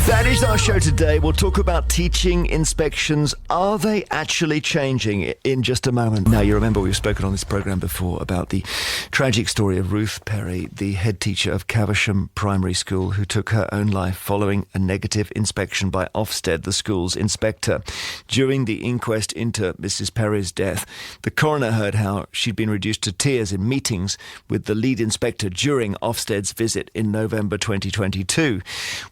That is our show today. We'll talk about teaching inspections. Are they actually changing? In just a moment. Now, you remember we've spoken on this programme before about the tragic story of Ruth Perry, the head teacher of Caversham Primary School, who took her own life following a negative inspection by Ofsted, the school's inspector. During the inquest into Mrs. Perry's death, the coroner heard how she'd been reduced to tears in meetings with the lead inspector during Ofsted's visit in November 2022,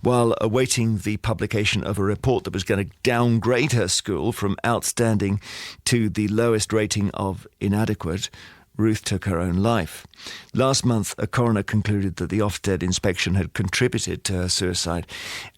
while awaiting the publication of a report that was going to downgrade her school from outstanding to the lowest rating of inadequate. Ruth took her own life. Last month, a coroner concluded that the Ofsted inspection had contributed to her suicide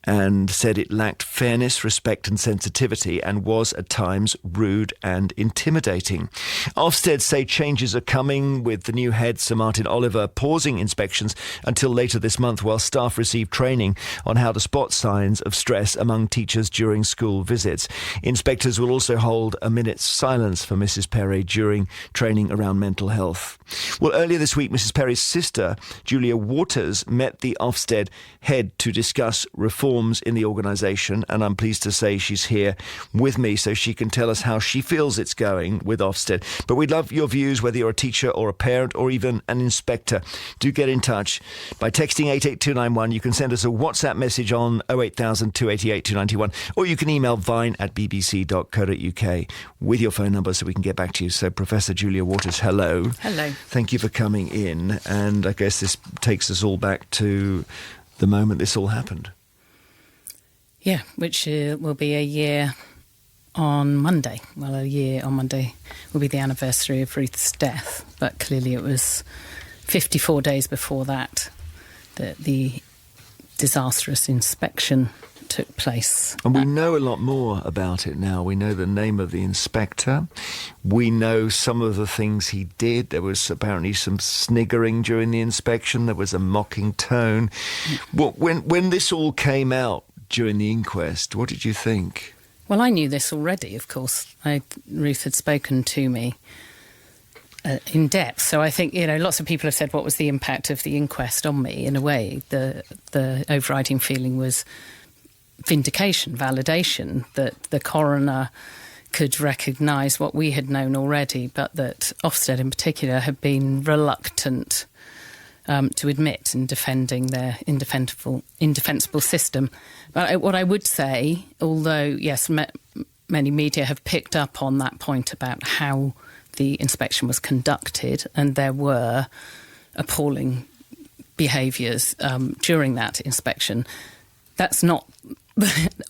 and said it lacked fairness, respect and sensitivity and was at times rude and intimidating. Ofsted say changes are coming, with the new head, Sir Martin Oliver, pausing inspections until later this month while staff receive training on how to spot signs of stress among teachers during school visits. Inspectors will also hold a minute's silence for Mrs. Perry during training around mental health. Well, earlier this week, Mrs. Perry's sister, Julia Waters, met the Ofsted head to discuss reforms in the organisation, and I'm pleased to say she's here with me so she can tell us how she feels it's going with Ofsted. But we'd love your views, whether you're a teacher or a parent or even an inspector. Do get in touch by texting 88291. You can send us a WhatsApp message on 08000 288 291, or you can email vine@bbc.co.uk with your phone number so we can get back to you. So, Professor Julia Waters, hello. Hello. Thank you for coming in, and I guess this takes us all back to the moment this all happened. Yeah, which will be a year on Monday. Well, a year on Monday will be the anniversary of Ruth's death, but clearly it was 54 days before that that the disastrous inspection took place. And we know a lot more about it now. We know the name of the inspector. We know some of the things he did. There was apparently some sniggering during the inspection. There was a mocking tone. Well, when this all came out during the inquest, what did you think? Well, I knew this already, of course. Ruth had spoken to me in depth. So I think, lots of people have said, what was the impact of the inquest on me? In a way, the overriding feeling was vindication, validation, that the coroner could recognise what we had known already, but that Ofsted in particular had been reluctant to admit in defending their indefensible system. But what I would say, although, yes, many media have picked up on that point about how the inspection was conducted, and there were appalling behaviours during that inspection, that's not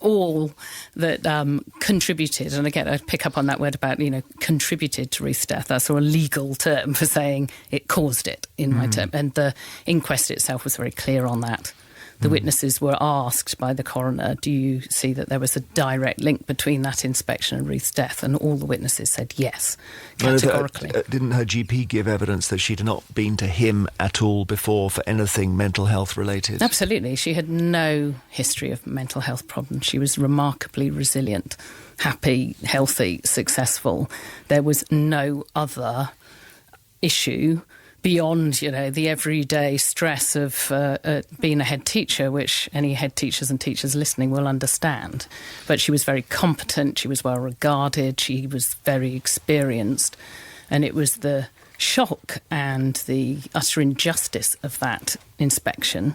all that contributed, and again I pick up on that word about contributed to Ruth's death. That's sort of a legal term for saying it caused it in my term, and the inquest itself was very clear on that. The witnesses were asked by the coroner, do you see that there was a direct link between that inspection and Ruth's death? And all the witnesses said yes, categorically. Didn't her GP give evidence that she'd not been to him at all before for anything mental health related? Absolutely. She had no history of mental health problems. She was remarkably resilient, happy, healthy, successful. There was no other issue beyond, the everyday stress of being a head teacher, which any head teachers and teachers listening will understand. But she was very competent, she was well regarded, she was very experienced, and it was the shock and the utter injustice of that inspection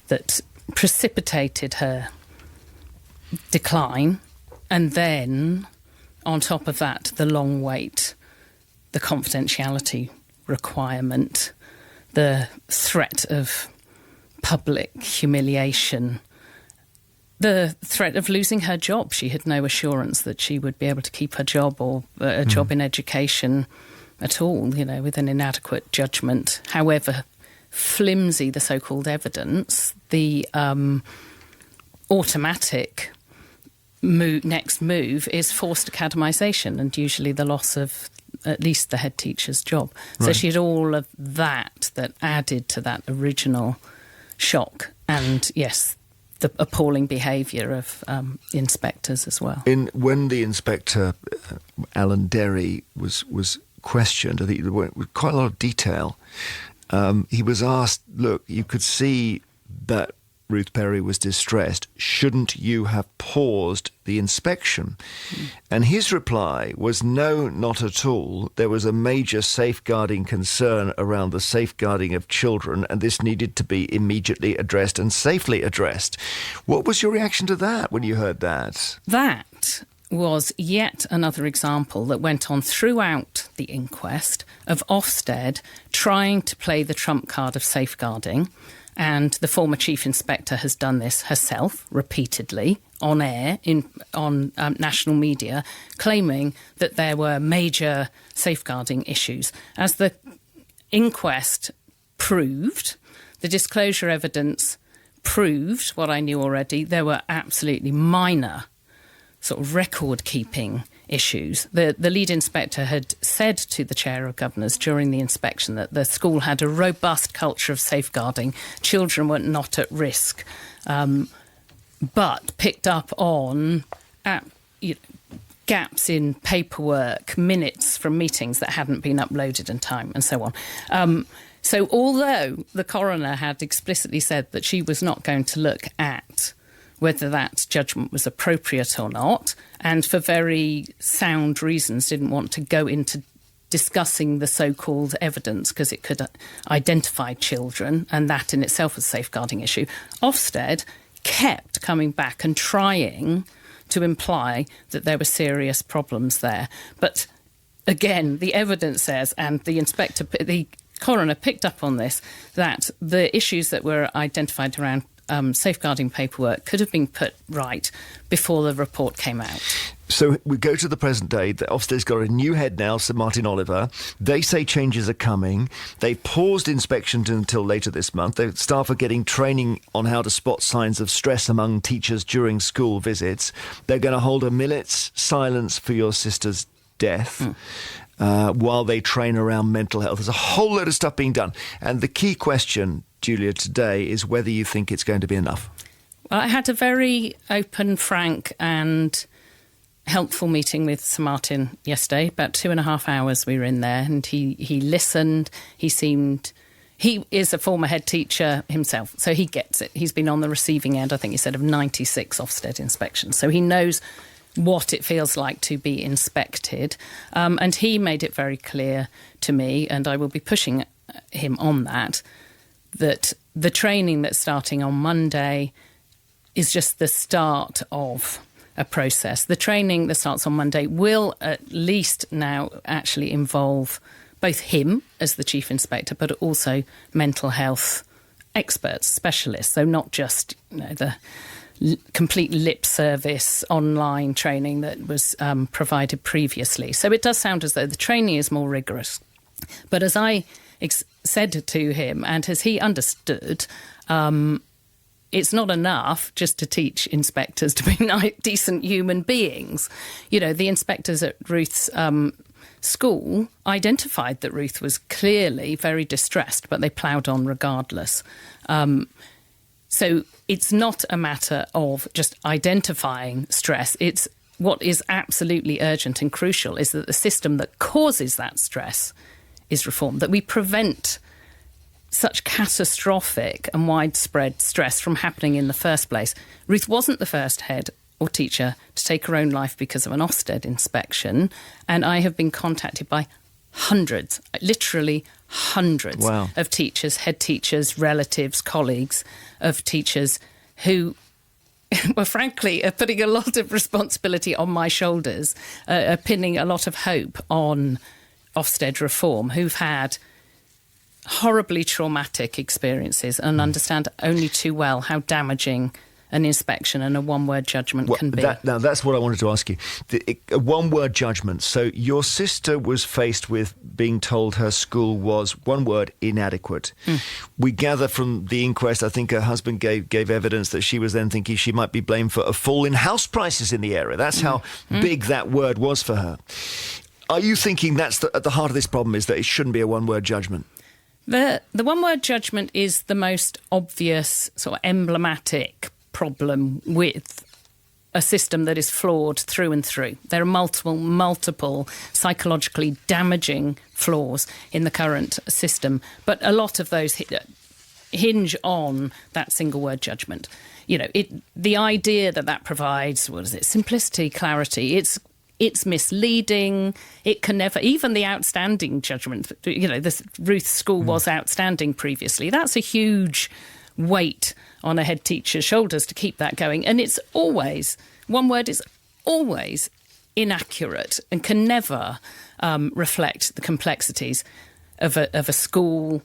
that precipitated her decline. And then, on top of that, the long wait, the confidentiality requirement, the threat of public humiliation, the threat of losing her job. She had no assurance that she would be able to keep her job or a job in education at all, with an inadequate judgment. However flimsy the so-called evidence, the automatic next move is forced academisation, and usually the loss of at least the head teacher's job. Right. So she had all of that added to that original shock. And yes, the appalling behaviour of inspectors as well. When the inspector, Alan Derry, was questioned, I think with quite a lot of detail, he was asked, look, you could see that Ruth Perry was distressed. Shouldn't you have paused the inspection? And his reply was, no, not at all. There was a major safeguarding concern around the safeguarding of children, and this needed to be immediately addressed and safely addressed. What was your reaction to that when you heard that? That was yet another example that went on throughout the inquest of Ofsted trying to play the trump card of safeguarding. And the former chief inspector has done this herself repeatedly on air, on national media, claiming that there were major safeguarding issues. As the inquest proved, the disclosure evidence proved what I knew already, there were absolutely minor sort of record-keeping issues. The lead inspector had said to the chair of governors during the inspection that the school had a robust culture of safeguarding. Children were not at risk, but picked up on gaps in paperwork, minutes from meetings that hadn't been uploaded in time, and so on. So although the coroner had explicitly said that she was not going to look at whether that judgment was appropriate or not, and for very sound reasons didn't want to go into discussing the so-called evidence because it could identify children, and that in itself was a safeguarding issue, Ofsted kept coming back and trying to imply that there were serious problems there. But again, the evidence says, and the coroner picked up on this, that the issues that were identified around safeguarding paperwork could have been put right before the report came out. So we go to the present day. The Ofsted's got a new head now, Sir Martin Oliver. They say changes are coming. They paused inspections until later this month. The staff are getting training on how to spot signs of stress among teachers during school visits. They're going to hold a minute's silence for your sister's death. While they train around mental health. There's a whole load of stuff being done. And the key question, Julia, today is whether you think it's going to be enough. Well, I had a very open, frank and helpful meeting with Sir Martin yesterday. About 2.5 hours we were in there, and he listened. He is a former head teacher himself, so he gets it. He's been on the receiving end, I think he said, of 96 Ofsted inspections. So he knows what it feels like to be inspected. And he made it very clear to me, and I will be pushing him on that the training that's starting on Monday is just the start of a process. The training that starts on Monday will at least now actually involve both him as the chief inspector, but also mental health experts, specialists. So not just the complete lip service online training that was provided previously. So it does sound as though the training is more rigorous. But as I said to him, and as he understood, it's not enough just to teach inspectors to be decent human beings. You know, the inspectors at Ruth's school identified that Ruth was clearly very distressed, but they ploughed on regardless. So it's not a matter of just identifying stress. It's what is absolutely urgent and crucial is that the system that causes that stress is reformed, that we prevent such catastrophic and widespread stress from happening in the first place. Ruth wasn't the first head or teacher to take her own life because of an Ofsted inspection, and I have been contacted by hundreds, literally hundreds of teachers, head teachers, relatives, colleagues of teachers who, well, frankly, are putting a lot of responsibility on my shoulders, are pinning a lot of hope on Ofsted reform, who've had horribly traumatic experiences and understand only too well how damaging an inspection and a one-word judgment can be. Now, that's what I wanted to ask you. A one-word judgment. So your sister was faced with being told her school was, one word, inadequate. We gather from the inquest, I think her husband gave evidence that she was then thinking she might be blamed for a fall in house prices in the area. That's how big that word was for her. Are you thinking that's at the heart of this problem, is that it shouldn't be a one-word judgment? The one-word judgment is the most obvious, sort of emblematic problem with a system that is flawed through and through. There are multiple psychologically damaging flaws in the current system, but a lot of those hinge on that single word judgment. You know, the idea that provides, what is it, simplicity, clarity, it's misleading. It can never, even the outstanding judgment, you know, this Ruth's school was outstanding previously. That's a huge weight on a head teacher's shoulders to keep that going. And it's always, one word is always inaccurate and can never reflect the complexities of a school.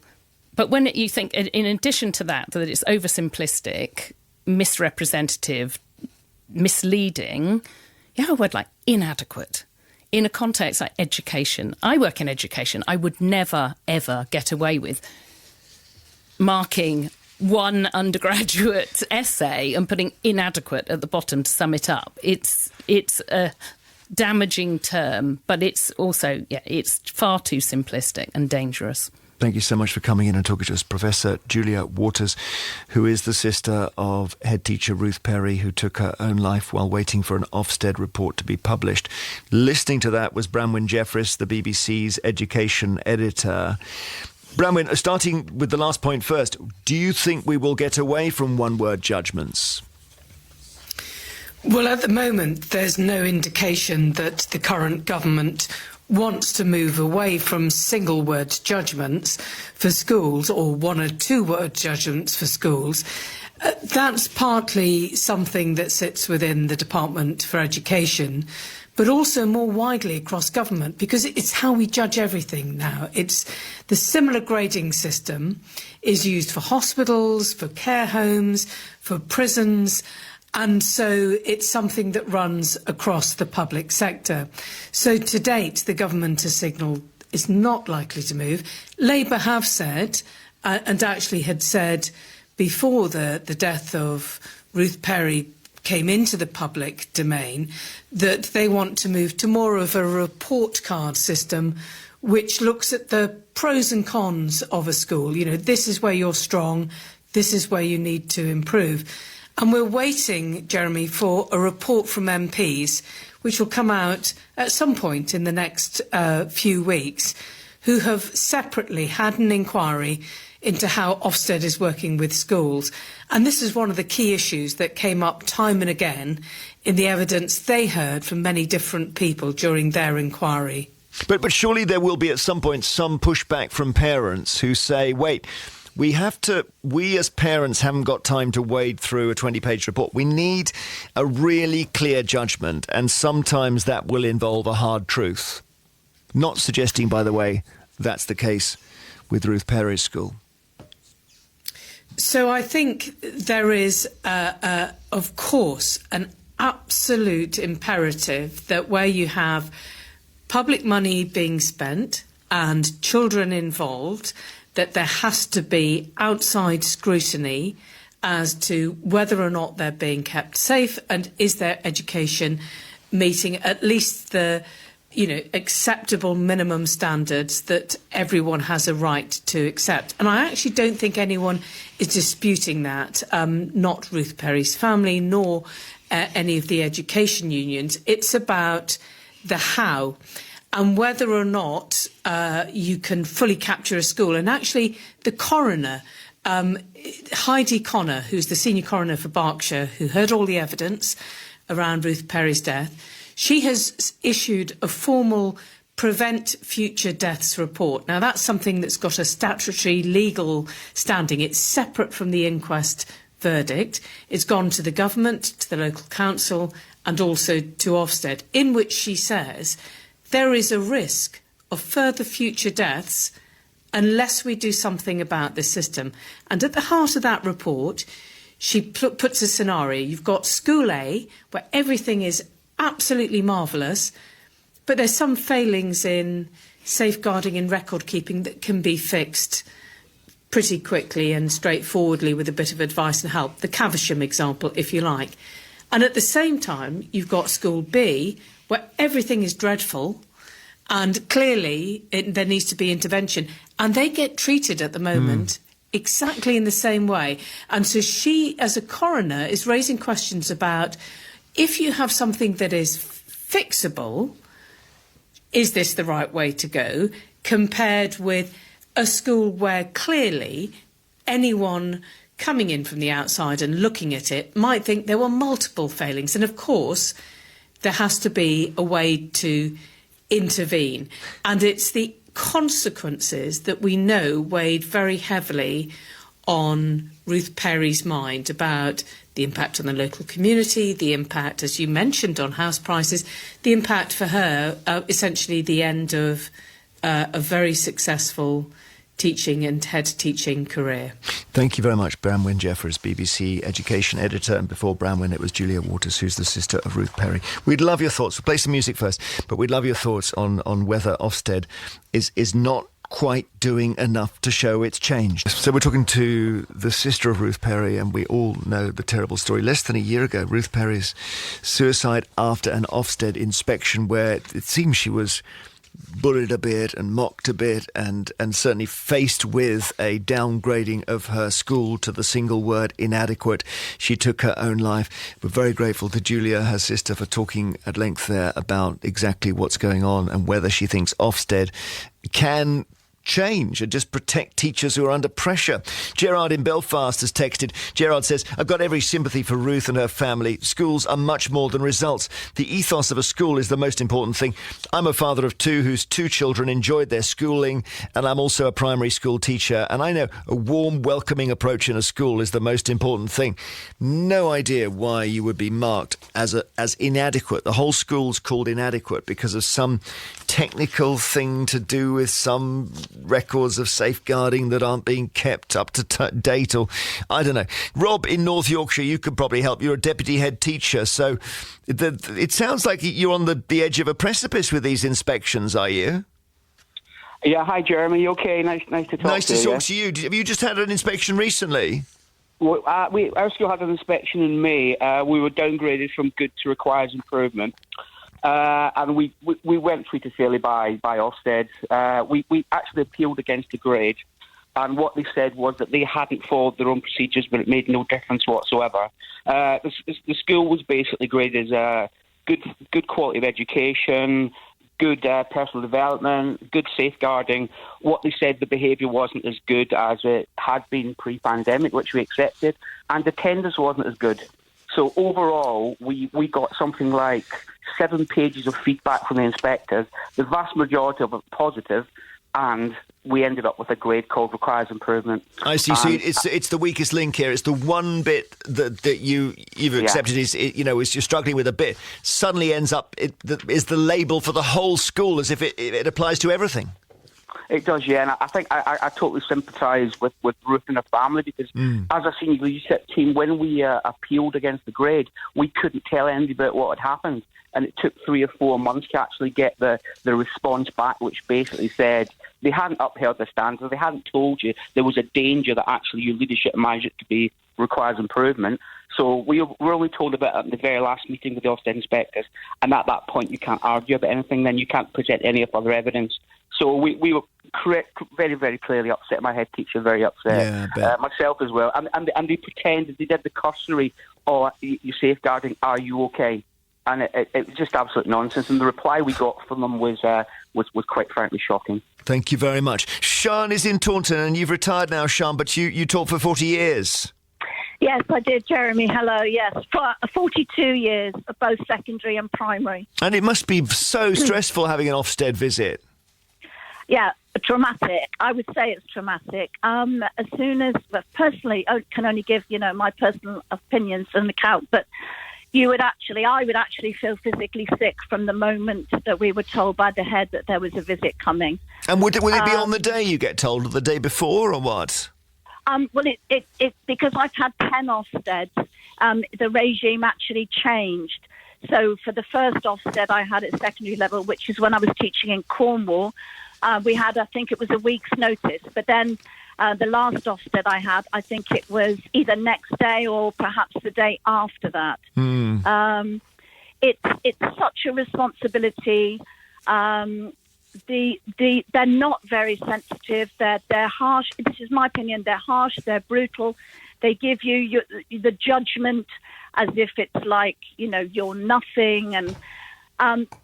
But when you think, in addition to that it's oversimplistic, misrepresentative, misleading, you have a word like inadequate. In a context like education, I work in education, I would never, ever get away with marking one undergraduate essay and putting inadequate at the bottom to sum it up. It's a damaging term, but it's also, it's far too simplistic and dangerous. Thank you so much for coming in and talking to us. Professor Julia Waters, who is the sister of head teacher Ruth Perry, who took her own life while waiting for an Ofsted report to be published. Listening to that was Branwen Jeffries, the BBC's education editor. Branwen, starting with the last point first, do you think we will get away from one-word judgments? Well, at the moment, there's no indication that the current government wants to move away from single-word judgments for schools or one- or two-word judgments for schools. That's partly something that sits within the Department for Education, but also more widely across government, because it's how we judge everything now. It's the similar grading system is used for hospitals, for care homes, for prisons, and so it's something that runs across the public sector. So to date, the government has signalled it's not likely to move. Labour have said, and actually had said before the death of Ruth Perry came into the public domain, that they want to move to more of a report card system which looks at the pros and cons of a school. You know, this is where you're strong, this is where you need to improve. And we're waiting, Jeremy, for a report from MPs, which will come out at some point in the next few weeks, who have separately had an inquiry into how Ofsted is working with schools. And this is one of the key issues that came up time and again in the evidence they heard from many different people during their inquiry. But surely there will be at some point some pushback from parents who say, wait, we as parents haven't got time to wade through a 20-page report. We need a really clear judgment, and sometimes that will involve a hard truth. Not suggesting, by the way, that's the case with Ruth Perry's school. So I think there is, of course, an absolute imperative that where you have public money being spent and children involved, that there has to be outside scrutiny as to whether or not they're being kept safe and is their education meeting at least the, acceptable minimum standards that everyone has a right to accept. And I actually don't think anyone is disputing that, not Ruth Perry's family nor any of the education unions. It's about the how and whether or not you can fully capture a school. And actually, the coroner, Heidi Connor, who's the senior coroner for Berkshire, who heard all the evidence around Ruth Perry's death, she has issued a formal Prevent Future Deaths report. Now, that's something that's got a statutory legal standing. It's separate from the inquest verdict. It's gone to the government, to the local council, and also to Ofsted, in which she says there is a risk of further future deaths unless we do something about this system. And at the heart of that report, she puts a scenario. You've got School A, where everything is absolutely marvellous, but there's some failings in safeguarding and record keeping that can be fixed pretty quickly and straightforwardly with a bit of advice and help. The Caversham example, if you like. And at the same time, you've got School B, where everything is dreadful and clearly there needs to be intervention. And they get treated at the moment exactly in the same way. And so she, as a coroner, is raising questions about if you have something that is fixable, is this the right way to go, compared with a school where clearly anyone coming in from the outside and looking at it might think there were multiple failings. And of course, there has to be a way to intervene. And it's the consequences that we know weighed very heavily on Ruth Perry's mind about the impact on the local community, the impact, as you mentioned, on house prices, the impact for her, essentially the end of a very successful teaching and head teaching career. Thank you very much, Branwen Jeffers, BBC Education Editor. And before Branwen, it was Julia Waters, who's the sister of Ruth Perry. We'd love your thoughts. We'll play some music first, but we'd love your thoughts on whether Ofsted is not quite doing enough to show it's changed. So we're talking to the sister of Ruth Perry, and we all know the terrible story. Less than a year ago, Ruth Perry's suicide after an Ofsted inspection where it seems she was bullied a bit and mocked a bit and certainly faced with a downgrading of her school to the single word inadequate. She took her own life. We're very grateful to Julia, her sister, for talking at length there about exactly what's going on and whether she thinks Ofsted can change and just protect teachers who are under pressure. Gerard in Belfast has texted. Gerard says, I've got every sympathy for Ruth and her family. Schools are much more than results. The ethos of a school is the most important thing. I'm a father of two whose two children enjoyed their schooling, and I'm also a primary school teacher, and I know a warm, welcoming approach in a school is the most important thing. No idea why you would be marked as inadequate. The whole school's called inadequate because of some technical thing to do with some records of safeguarding that aren't being kept up to date, or I don't know. Rob in North Yorkshire, you could probably help. You're a deputy head teacher, so it sounds like you're on the edge of a precipice with these inspections, are you? Yeah, hi Jeremy, you okay? Nice to talk to you. Nice to talk to you. Have you just had an inspection recently? Well, our school had an inspection in May. We were downgraded from good to requires improvement. And we went free to fairly by Ofsted. We actually appealed against the grade, and what they said was that they hadn't followed their own procedures, but it made no difference whatsoever. The school was basically graded as good quality of education, good personal development, good safeguarding. What they said, the behaviour wasn't as good as it had been pre-pandemic, which we accepted, and attendance wasn't as good. So overall, we got something like 7 pages of feedback from the inspectors, the vast majority of it positive, and we ended up with a grade called requires improvement. I see. So it's the weakest link here. It's the one bit that you've accepted is you're struggling with a bit. Suddenly ends up is the label for the whole school, as if it applies to everything. It does, yeah, and I think I totally sympathise with Ruth and her family because as a senior leadership team, when we appealed against the grade, we couldn't tell anybody about what had happened, and it took 3 or 4 months to actually get the response back, which basically said they hadn't upheld the standards, they hadn't told you there was a danger that actually your leadership managed it to be requires improvement. So we were only told about it at the very last meeting with the Ofsted inspectors, and at that point you can't argue about anything, then you can't present any other evidence. So we were very, very clearly upset. My head teacher very upset. Yeah, myself as well. And they pretended, they did the cursory, you're safeguarding, are you okay? And it was just absolute nonsense. And the reply we got from them was quite frankly shocking. Thank you very much. Sian is in Taunton, and you've retired now, Sian, but you taught for 40 years. Yes, I did, Jeremy. Hello, yes. For 42 years, both secondary and primary. And it must be so stressful having an Ofsted visit. Yeah, traumatic. I would say it's traumatic. As soon as, personally, I can only give, my personal opinions and account, but I would actually feel physically sick from the moment that we were told by the head that there was a visit coming. And would it be on the day you get told, or the day before, or what? Well, it because I've had 10 Ofsteds, the regime actually changed. So for the first Ofsted I had at secondary level, which is when I was teaching in Cornwall, we had, I think it was a week's notice. But then the last Ofsted I had, I think it was either next day or perhaps the day after that. It's such a responsibility. They're not very sensitive. They're harsh. This is my opinion. They're harsh. They're brutal. They give you the judgment as if it's like you're nothing, and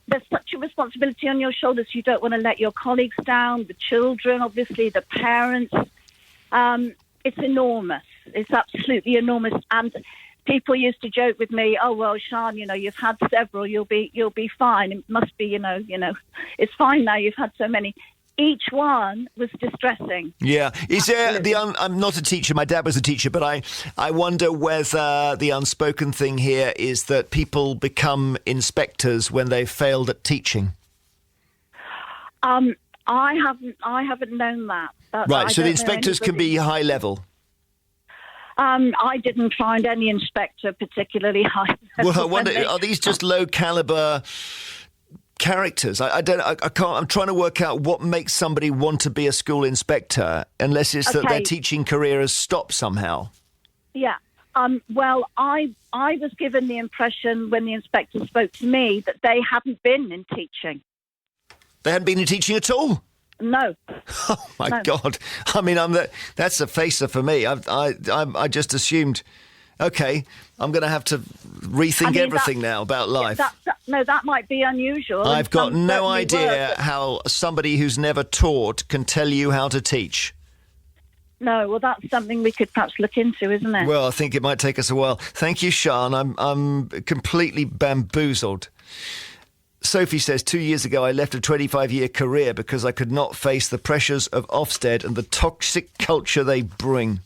there's such a responsibility on your shoulders. You don't want to let your colleagues down, the children, obviously, the parents. it's enormous. It's absolutely enormous. And people used to joke with me, "Oh well, Sian, you've had several. You'll be fine. It must be, it's fine now. You've had so many." Each one was distressing. Yeah. Is there I'm not a teacher. My dad was a teacher, but I wonder whether the unspoken thing here is that people become inspectors when they've failed at teaching. I haven't known that. Right. So the inspectors can be high level. I didn't find any inspector particularly high level. Well, I wonder, are these just low caliber characters? I can't. I'm trying to work out what makes somebody want to be a school inspector, unless it's that their teaching career has stopped somehow. Yeah. Well, I was given the impression when the inspector spoke to me that they hadn't been in teaching. They hadn't been in teaching at all. No. Oh my God! I mean, that's a facer for me. I just assumed. Okay, I'm going to have to rethink everything now about life. That might be unusual. I've got no idea how somebody who's never taught can tell you how to teach. No, well, that's something we could perhaps look into, isn't it? Well, I think it might take us a while. Thank you, Sian. I'm completely bamboozled. Sophie says, 2 years ago, I left a 25-year career because I could not face the pressures of Ofsted and the toxic culture they bring.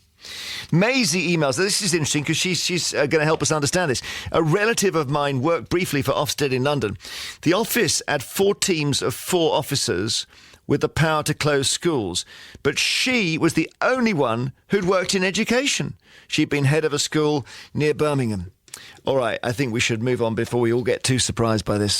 Maisie emails. This is interesting because she's going to help us understand this. A relative of mine worked briefly for Ofsted in London. The office had 4 teams of 4 officers with the power to close schools, but she was the only one who'd worked in education. She'd been head of a school near Birmingham. All right, I think we should move on before we all get too surprised by this.